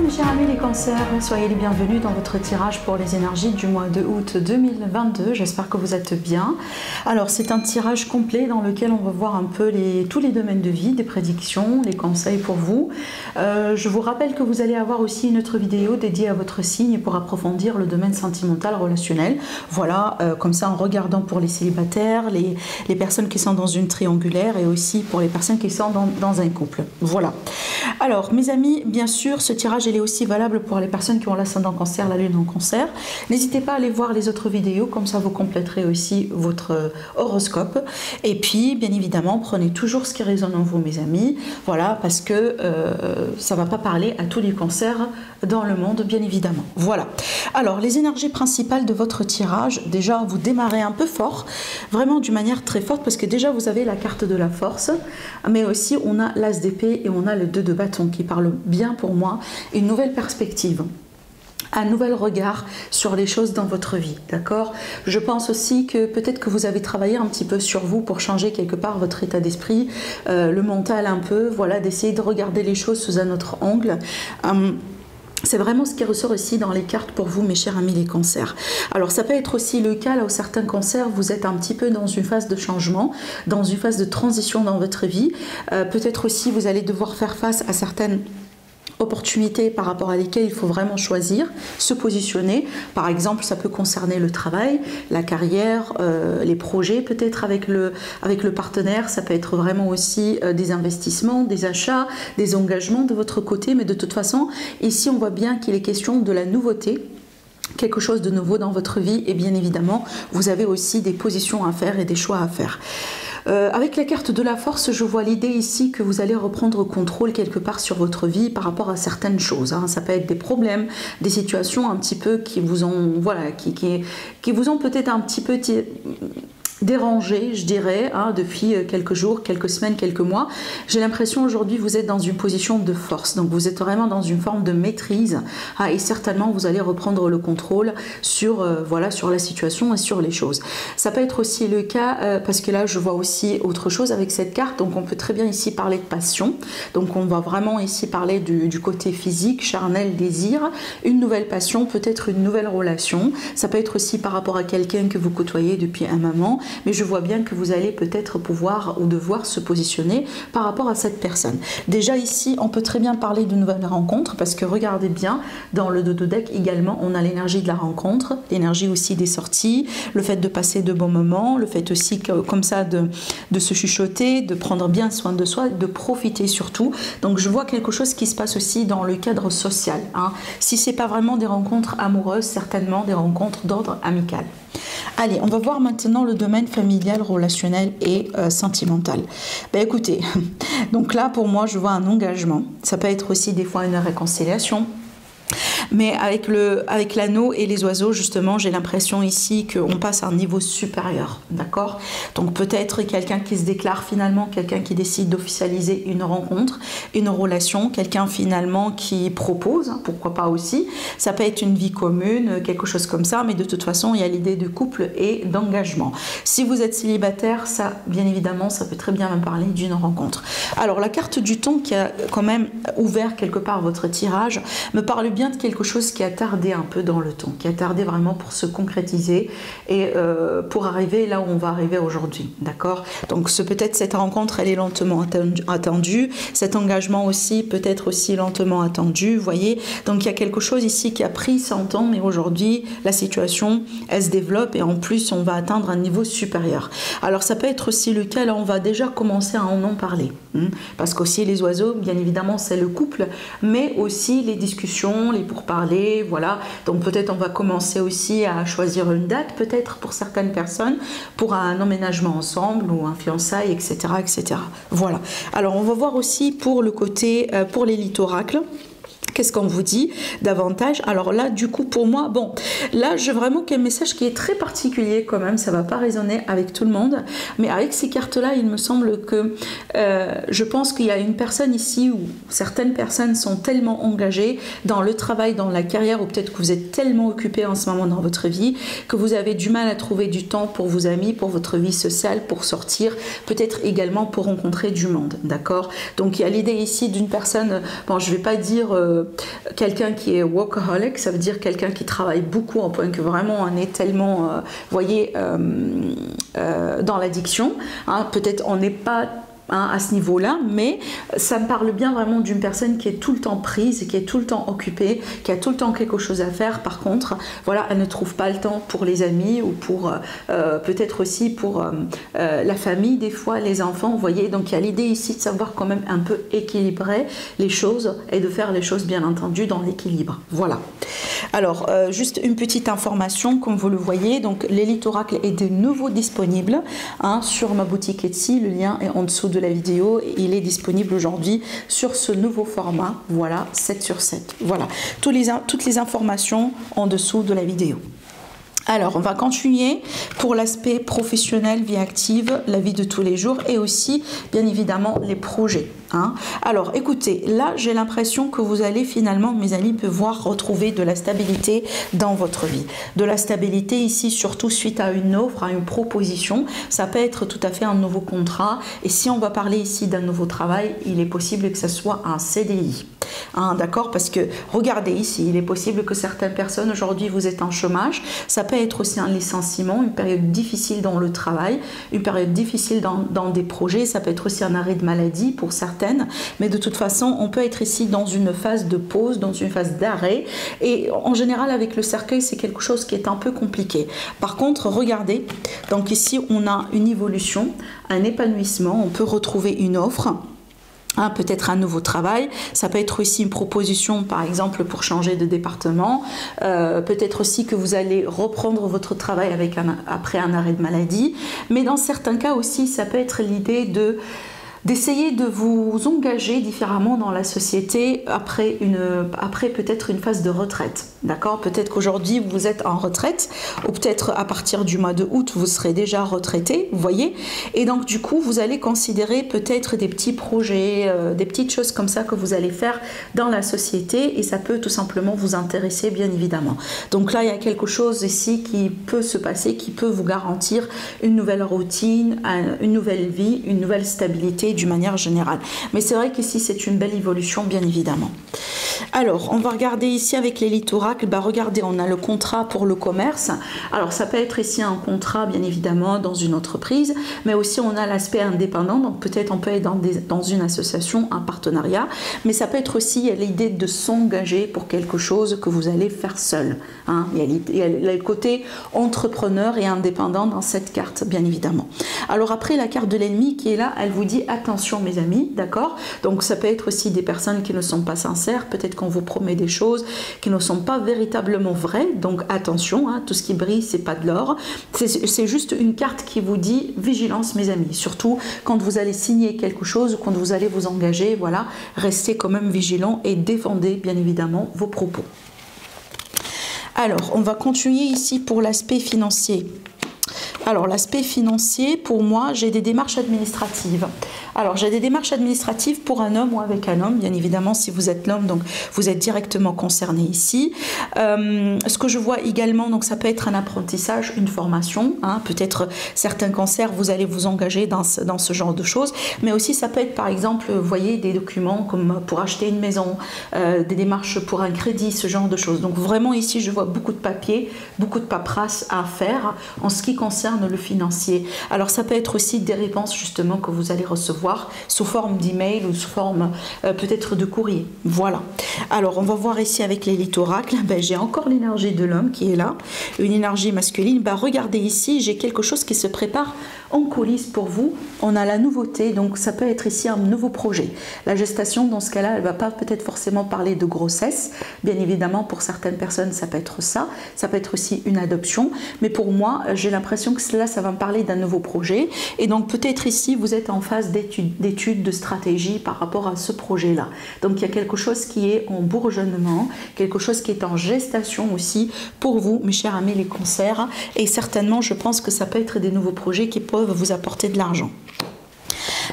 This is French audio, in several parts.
mes chers amis les cancers, soyez les bienvenus dans votre tirage pour les énergies du mois de août 2022. J'espère que vous êtes bien. Alors c'est un tirage complet dans lequel on va voir un peu tous les domaines de vie, des prédictions, les conseils pour vous. Je vous rappelle que vous allez avoir aussi une autre vidéo dédiée à votre signe pour approfondir le domaine sentimental, relationnel. Voilà, comme ça en regardant pour les célibataires, les personnes qui sont dans une triangulaire et aussi pour les personnes qui sont dans un couple. Voilà. Alors mes amis, bien sûr, ce tirage il est aussi valable pour les personnes qui ont l'ascendant cancer, la lune en cancer. N'hésitez pas à aller voir les autres vidéos, comme ça vous compléterez aussi votre horoscope. Et puis, bien évidemment, prenez toujours ce qui résonne en vous, mes amis. Voilà, parce que ça ne va pas parler à tous les cancers dans le monde, bien évidemment. Voilà. Alors, les énergies principales de votre tirage, déjà, vous démarrez un peu fort, vraiment d'une manière très forte, parce que déjà, vous avez la carte de la force, mais aussi, on a l'as d'épée et on a le 2 de bâton qui parle bien pour moi. Une nouvelle perspective, un nouvel regard sur les choses dans votre vie, d'accord? Je pense aussi que peut-être que vous avez travaillé un petit peu sur vous pour changer quelque part votre état d'esprit, le mental un peu, voilà, d'essayer de regarder les choses sous un autre angle. C'est vraiment ce qui ressort ici dans les cartes pour vous, mes chers amis les cancers. Alors ça peut être aussi le cas là où certains cancers, vous êtes un petit peu dans une phase de changement, dans une phase de transition dans votre vie. Peut-être aussi vous allez devoir faire face à certaines opportunités par rapport à lesquelles il faut vraiment choisir, se positionner. Par exemple, ça peut concerner le travail, la carrière, les projets peut-être avec le partenaire. Ça peut être vraiment aussi des investissements, des achats, des engagements de votre côté. Mais de toute façon, ici, on voit bien qu'il est question de la nouveauté, quelque chose de nouveau dans votre vie. Et bien évidemment, vous avez aussi des positions à faire et des choix à faire. Avec la carte de la force, je vois l'idée ici que vous allez reprendre contrôle quelque part sur votre vie par rapport à certaines choses. Hein. Ça peut être des problèmes, des situations un petit peu qui vous ont, voilà, qui vous ont peut-être un petit peu dérangé, je dirais, hein, depuis quelques jours, quelques semaines, quelques mois. J'ai l'impression aujourd'hui vous êtes dans une position de force, donc vous êtes vraiment dans une forme de maîtrise, hein, et certainement vous allez reprendre le contrôle sur, voilà, sur la situation et sur les choses. Ça peut être aussi le cas, parce que là je vois aussi autre chose avec cette carte, donc on peut très bien ici parler de passion, donc on va vraiment ici parler du côté physique, charnel, désir, une nouvelle passion, peut-être une nouvelle relation. Ça peut être aussi par rapport à quelqu'un que vous côtoyez depuis un moment, mais je vois bien que vous allez peut-être pouvoir ou devoir se positionner par rapport à cette personne. Déjà ici, on peut très bien parler d'une nouvelle rencontre, parce que regardez bien, dans le dodo deck également, on a l'énergie de la rencontre, l'énergie aussi des sorties, le fait de passer de bons moments, le fait aussi comme ça de se chuchoter, de prendre bien soin de soi, de profiter surtout. Donc je vois quelque chose qui se passe aussi dans le cadre social, hein. Si ce n'est pas vraiment des rencontres amoureuses, certainement des rencontres d'ordre amical. Allez, on va voir maintenant le domaine familial, relationnel et sentimental. Ben écoutez, donc là pour moi je vois un engagement. Ça peut être aussi des fois une réconciliation. Mais avec l'anneau et les oiseaux, justement, j'ai l'impression ici qu'on passe à un niveau supérieur, d'accord? Donc peut-être quelqu'un qui se déclare finalement, quelqu'un qui décide d'officialiser une rencontre, une relation, quelqu'un finalement qui propose, hein, pourquoi pas aussi. Ça peut être une vie commune, quelque chose comme ça, mais de toute façon, il y a l'idée de couple et d'engagement. Si vous êtes célibataire, ça, bien évidemment, ça peut très bien me parler d'une rencontre. Alors, la carte du temps qui a quand même ouvert quelque part votre tirage me parle bien de quelque chose qui a tardé un peu dans le temps, qui a tardé vraiment pour se concrétiser et pour arriver là où on va arriver aujourd'hui, d'accord? Donc peut-être cette rencontre, elle est lentement attendue, cet engagement aussi, peut-être aussi lentement attendu, vous voyez? Donc il y a quelque chose ici qui a pris 100 ans, mais aujourd'hui, la situation, elle se développe et en plus, on va atteindre un niveau supérieur. Alors ça peut être aussi le cas, là, on va déjà commencer à en parler, hein, parce qu'aussi les oiseaux, bien évidemment, c'est le couple, mais aussi les discussions, les pourparlers, voilà. Donc peut-être on va commencer aussi à choisir une date, peut-être pour certaines personnes, pour un emménagement ensemble ou un fiançailles, etc., etc. Voilà. Alors on va voir aussi pour le côté, pour l'élite oracle. Qu'est-ce qu'on vous dit davantage? Alors là, du coup, pour moi, bon, là, j'ai vraiment un message qui est très particulier quand même, ça ne va pas résonner avec tout le monde, mais avec ces cartes-là, il me semble que je pense qu'il y a une personne ici où certaines personnes sont tellement engagées dans le travail, dans la carrière, ou peut-être que vous êtes tellement occupé en ce moment dans votre vie, que vous avez du mal à trouver du temps pour vos amis, pour votre vie sociale, pour sortir, peut-être également pour rencontrer du monde, d'accord? Donc il y a l'idée ici d'une personne, bon, je ne vais pas dire quelqu'un qui est workaholic, ça veut dire quelqu'un qui travaille beaucoup au point que vraiment on est tellement, vous voyez, dans l'addiction. Hein, peut-être on n'est pas à ce niveau-là, mais ça me parle bien vraiment d'une personne qui est tout le temps prise, qui est tout le temps occupée, qui a tout le temps quelque chose à faire. Par contre, voilà, elle ne trouve pas le temps pour les amis ou pour peut-être aussi pour la famille, des fois les enfants, vous voyez. Donc il y a l'idée ici de savoir quand même un peu équilibrer les choses et de faire les choses bien entendu dans l'équilibre. Voilà. Alors, juste une petite information, comme vous le voyez, donc l'Élite Oracle est de nouveau disponible sur ma boutique Etsy, le lien est en dessous de la vidéo, et il est disponible aujourd'hui sur ce nouveau format, voilà, 7/7. Voilà, toutes les informations en dessous de la vidéo. Alors, on va continuer pour l'aspect professionnel, vie active, la vie de tous les jours et aussi, bien évidemment, les projets. Hein. Alors, écoutez, là, j'ai l'impression que vous allez finalement, mes amis, pouvoir retrouver de la stabilité dans votre vie. De la stabilité ici, surtout suite à une offre, à une proposition. Ça peut être tout à fait un nouveau contrat. Et si on va parler ici d'un nouveau travail, il est possible que ce soit un CDI. Hein, d'accord? Parce que, regardez ici, il est possible que certaines personnes, aujourd'hui, vous êtes en chômage. Ça peut être aussi un licenciement, une période difficile dans le travail, une période difficile dans des projets. Ça peut être aussi un arrêt de maladie pour certains. Mais de toute façon, on peut être ici dans une phase de pause, dans une phase d'arrêt. Et en général, avec le cercueil, c'est quelque chose qui est un peu compliqué. Par contre, regardez, donc ici, on a une évolution, un épanouissement. On peut retrouver une offre. Peut-être un nouveau travail, ça peut être aussi une proposition par exemple pour changer de département, peut-être aussi que vous allez reprendre votre travail après un arrêt de maladie, mais dans certains cas aussi ça peut être l'idée d'essayer de vous engager différemment dans la société après peut-être une phase de retraite. D'accord? Peut-être qu'aujourd'hui vous êtes en retraite, ou peut-être à partir du mois de août vous serez déjà retraité, vous voyez. Et donc du coup vous allez considérer peut-être des petits projets, des petites choses comme ça que vous allez faire dans la société, et ça peut tout simplement vous intéresser bien évidemment. Donc là il y a quelque chose ici qui peut se passer, qui peut vous garantir une nouvelle routine, une nouvelle vie, une nouvelle stabilité d'une manière générale. Mais c'est vrai qu'ici c'est une belle évolution bien évidemment. Alors on va regarder ici avec l'Élite Oracle. Regardez, on a le contrat pour le commerce. Alors ça peut être ici un contrat bien évidemment dans une entreprise, mais aussi on a l'aspect indépendant, donc peut-être on peut être dans une association, un partenariat, mais ça peut être aussi l'idée de s'engager pour quelque chose que vous allez faire seul. Hein. Il y a le côté entrepreneur et indépendant dans cette carte bien évidemment. Alors après la carte de l'ennemi qui est là, elle vous dit attention mes amis, d'accord? Donc ça peut être aussi des personnes qui ne sont pas sincères, peut-être qu'on vous promet des choses qui ne sont pas véritablement vraies, donc attention, hein, tout ce qui brille c'est pas de l'or, c'est juste une carte qui vous dit vigilance mes amis, surtout quand vous allez signer quelque chose ou quand vous allez vous engager, voilà, restez quand même vigilant et défendez bien évidemment vos propos. Alors on va continuer ici pour l'aspect financier. Alors l'aspect financier, pour moi, j'ai des démarches administratives. Alors j'ai des démarches administratives pour un homme ou avec un homme, bien évidemment si vous êtes l'homme, donc vous êtes directement concerné ici. Ce que je vois également, donc ça peut être un apprentissage, une formation, hein, peut-être certains cancers, vous allez vous engager dans ce genre de choses, mais aussi ça peut être par exemple, vous voyez, des documents comme pour acheter une maison, des démarches pour un crédit, ce genre de choses. Donc vraiment ici je vois beaucoup de papiers, beaucoup de paperasse à faire en ce qui concerne le financier. Alors ça peut être aussi des réponses justement que vous allez recevoir sous forme d'email ou sous forme peut-être de courrier. Voilà. Alors on va voir ici avec l'Élite Oracle, j'ai encore l'énergie de l'homme qui est là, une énergie masculine. Regardez ici, j'ai quelque chose qui se prépare en coulisses pour vous. On a la nouveauté, donc ça peut être ici un nouveau projet. La gestation, dans ce cas-là, elle ne va pas peut-être forcément parler de grossesse. Bien évidemment, pour certaines personnes, ça peut être ça. Ça peut être aussi une adoption. Mais pour moi, j'ai l'impression que cela, ça va me parler d'un nouveau projet. Et donc peut-être ici, vous êtes en phase d'études, de stratégie par rapport à ce projet-là. Donc il y a quelque chose qui est en bourgeonnement, quelque chose qui est en gestation aussi pour vous, mes chers amis les cancers. Et certainement, je pense que ça peut être des nouveaux projets qui peuvent vous apporter de l'argent.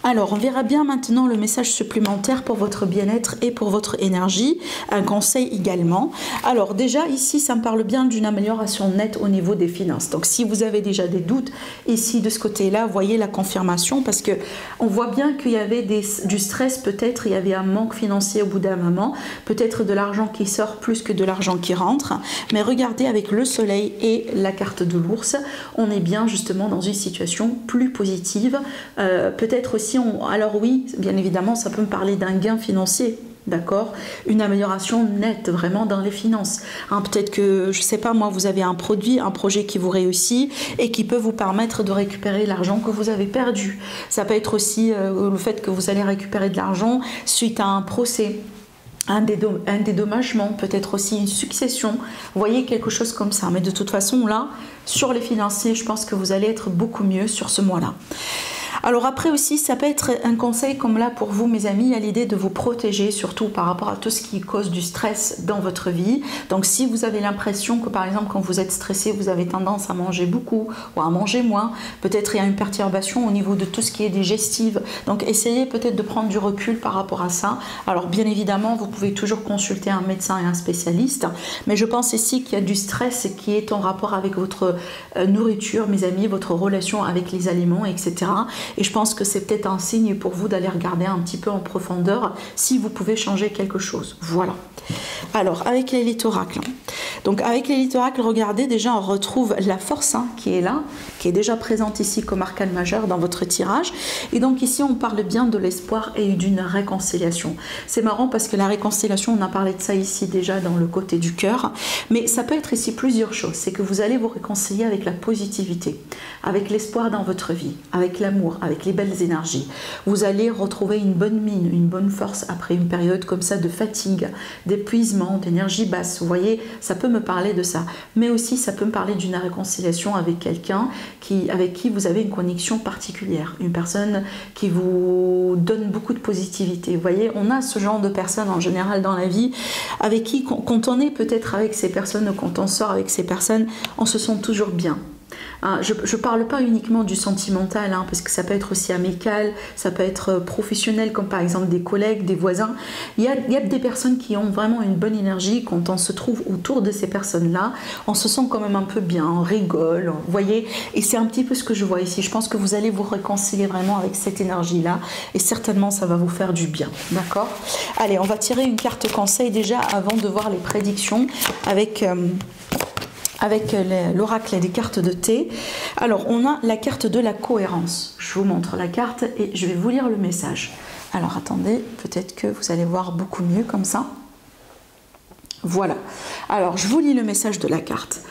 Alors, on verra bien maintenant le message supplémentaire pour votre bien-être et pour votre énergie. Un conseil également. Alors, déjà, ici, ça me parle bien d'une amélioration nette au niveau des finances. Donc, si vous avez déjà des doutes, ici, de ce côté-là, voyez la confirmation parce que on voit bien qu'il y avait du stress, peut-être, il y avait un manque financier au bout d'un moment, peut-être de l'argent qui sort plus que de l'argent qui rentre. Mais regardez, avec le soleil et la carte de l'ours, on est bien justement dans une situation plus positive. Peut-être aussi, alors oui, bien évidemment, ça peut me parler d'un gain financier. D'accord, une amélioration nette vraiment dans les finances. Hein, peut-être que, je sais pas moi, vous avez un produit, un projet qui vous réussit et qui peut vous permettre de récupérer l'argent que vous avez perdu. Ça peut être aussi le fait que vous allez récupérer de l'argent suite à un procès. Un dédommagement, peut-être aussi une succession. Vous voyez, quelque chose comme ça. Mais de toute façon, là, sur les financiers, je pense que vous allez être beaucoup mieux sur ce mois-là. Alors après aussi, ça peut être un conseil comme là pour vous, mes amis, à l'idée de vous protéger, surtout par rapport à tout ce qui cause du stress dans votre vie. Donc si vous avez l'impression que par exemple quand vous êtes stressé, vous avez tendance à manger beaucoup ou à manger moins, peut-être il y a une perturbation au niveau de tout ce qui est digestif. Donc essayez peut-être de prendre du recul par rapport à ça. Alors bien évidemment, vous pouvez toujours consulter un médecin et un spécialiste, mais je pense ici qu'il y a du stress qui est en rapport avec votre nourriture, mes amis, votre relation avec les aliments, etc. Et je pense que c'est peut-être un signe pour vous d'aller regarder un petit peu en profondeur si vous pouvez changer quelque chose. Voilà. Alors, avec l'élite oracle. Donc, avec l'élite oracle, regardez, déjà, on retrouve la force qui est là, qui est déjà présente ici comme arcane majeur dans votre tirage. Et donc, ici, on parle bien de l'espoir et d'une réconciliation. C'est marrant parce que la réconciliation, on a parlé de ça ici déjà dans le côté du cœur. Mais ça peut être ici plusieurs choses. C'est que vous allez vous réconcilier avec la positivité, avec l'espoir dans votre vie, avec l'amour, avec les belles énergies. Vous allez retrouver une bonne mine, une bonne force après une période comme ça de fatigue, d'épuisement, d'énergie basse. Vous voyez, ça peut me parler de ça. Mais aussi, ça peut me parler d'une réconciliation avec quelqu'un avec qui vous avez une connexion particulière. Une personne qui vous donne beaucoup de positivité. Vous voyez, on a ce genre de personnes en général dans la vie avec qui, quand on est peut-être avec ces personnes ou quand on sort avec ces personnes, on se sent toujours bien. Je ne parle pas uniquement du sentimental, parce que ça peut être aussi amical, ça peut être professionnel, comme par exemple des collègues, des voisins. Il y a des personnes qui ont vraiment une bonne énergie. Quand on se trouve autour de ces personnes-là, on se sent quand même un peu bien, on rigole, vous voyez. Et c'est un petit peu ce que je vois ici. Je pense que vous allez vous réconcilier vraiment avec cette énergie-là et certainement ça va vous faire du bien, d'accord? Allez, on va tirer une carte conseil déjà avant de voir les prédictions avec l'oracle et des cartes de thé. Alors, on a la carte de la cohérence. Je vous montre la carte et je vais vous lire le message. Alors, attendez, peut-être que vous allez voir beaucoup mieux comme ça. Voilà. Alors, je vous lis le message de la carte.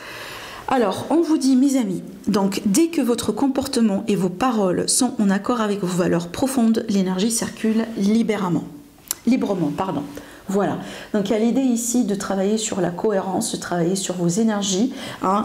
Alors, on vous dit, mes amis, donc dès que votre comportement et vos paroles sont en accord avec vos valeurs profondes, l'énergie circule librement. Voilà, donc il y a l'idée ici de travailler sur la cohérence, de travailler sur vos énergies,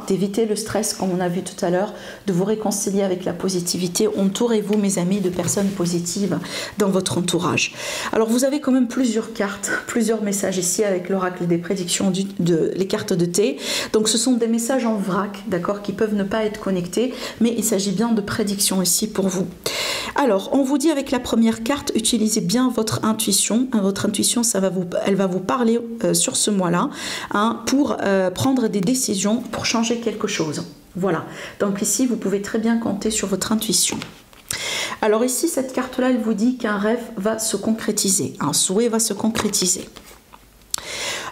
d'éviter le stress comme on a vu tout à l'heure, de vous réconcilier avec la positivité. Entourez-vous, mes amis, de personnes positives dans votre entourage. Alors vous avez quand même plusieurs cartes, plusieurs messages ici avec l'oracle des prédictions, les cartes de thé. Donc ce sont des messages en vrac, d'accord, qui peuvent ne pas être connectés, mais il s'agit bien de prédictions ici pour vous. Alors, on vous dit avec la première carte, utilisez bien votre intuition. Votre intuition, elle va vous parler sur ce mois-là pour prendre des décisions, pour changer quelque chose. Voilà. Donc ici, vous pouvez très bien compter sur votre intuition. Alors ici, cette carte-là, elle vous dit qu'un rêve va se concrétiser, un souhait va se concrétiser.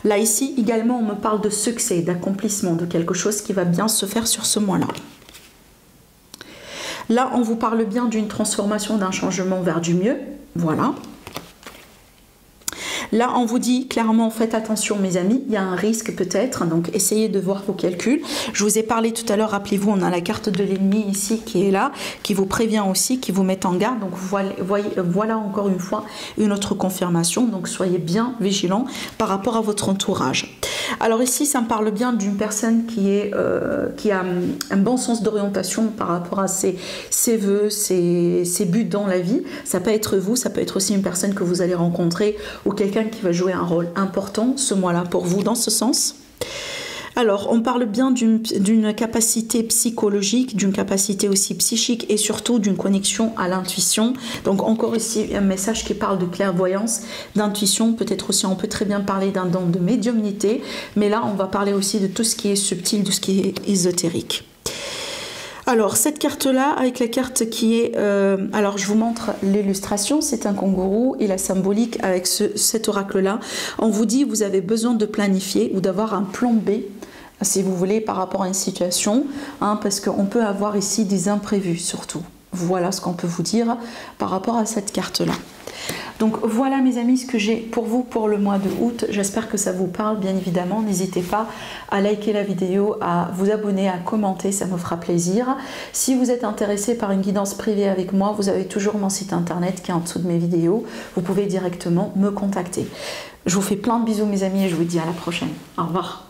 Là, ici, également, on me parle de succès, d'accomplissement, de quelque chose qui va bien se faire sur ce mois-là. Là, on vous parle bien d'une transformation, d'un changement vers du mieux. Voilà. Là, on vous dit clairement, faites attention, mes amis, il y a un risque peut-être, donc essayez de voir vos calculs. Je vous ai parlé tout à l'heure, rappelez-vous, on a la carte de l'ennemi ici qui est là, qui vous prévient aussi, qui vous met en garde. Donc voilà encore une fois une autre confirmation, donc soyez bien vigilants par rapport à votre entourage. Alors ici, ça me parle bien d'une personne qui a un bon sens d'orientation par rapport à ses vœux, ses buts dans la vie. Ça peut être vous, ça peut être aussi une personne que vous allez rencontrer ou quelqu'un qui va jouer un rôle important ce mois-là pour vous dans ce sens. Alors, on parle bien d'une capacité psychologique, d'une capacité aussi psychique et surtout d'une connexion à l'intuition. Donc, encore ici, un message qui parle de clairvoyance, d'intuition. Peut-être aussi, on peut très bien parler d'un don de médiumnité. Mais là, on va parler aussi de tout ce qui est subtil, de ce qui est ésotérique. Alors, cette carte-là, avec la carte qui est... alors, je vous montre l'illustration. C'est un kangourou et la symbolique avec cet oracle-là. On vous dit, vous avez besoin de planifier ou d'avoir un plan B, si vous voulez, par rapport à une situation. Hein, parce qu'on peut avoir ici des imprévus, surtout. Voilà ce qu'on peut vous dire par rapport à cette carte-là. Donc voilà mes amis ce que j'ai pour vous pour le mois de août. J'espère que ça vous parle bien évidemment. N'hésitez pas à liker la vidéo, à vous abonner, à commenter, ça me fera plaisir. Si vous êtes intéressé par une guidance privée avec moi, vous avez toujours mon site internet qui est en dessous de mes vidéos. Vous pouvez directement me contacter. Je vous fais plein de bisous mes amis et je vous dis à la prochaine. Au revoir.